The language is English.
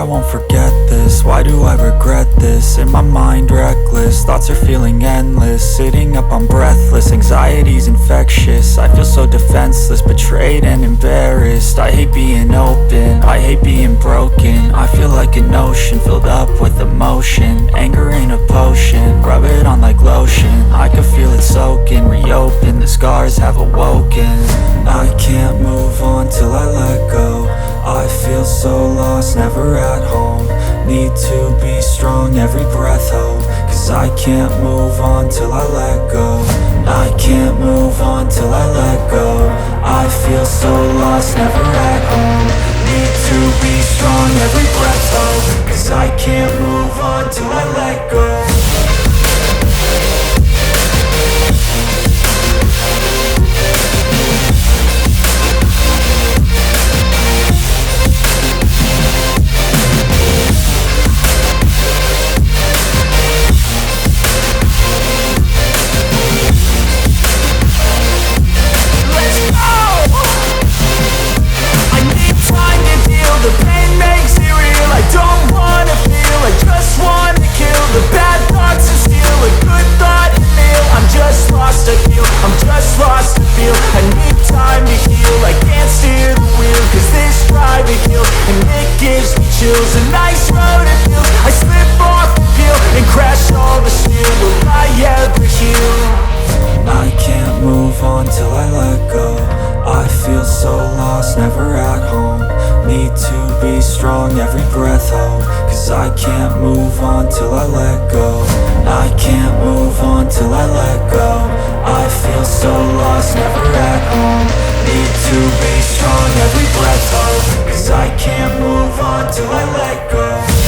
I won't forget this. Why do I regret this? In my mind reckless, thoughts are feeling endless. Sitting up, I'm breathless, anxiety's infectious. I feel so defenseless, betrayed and embarrassed. I hate being open, I hate being broken. I feel like an ocean filled up with emotion. Anger ain't a potion, rub it on like lotion. I can feel it soaking, reopen, the scars have awoken. I can't move on till I let go. I feel so lost, never at home. Need to be strong, every breath hold. Cause I can't move on till I let go. I can't move on till I let go. I feel so lost, never at home. Need to be strong, every breath hold. Cause I can't move on till I let go. A nice road to feel. I slip off the peel and crash all the steel. Will I ever heal? I can't move on till I let go. I feel so lost, never at home. Need to be strong, every breath hold. Cause I can't move on till I let go. I can't move on till I let go. I feel so lost, never at home. Need to be strong, every breath hold. Cause I can't move on till I let go.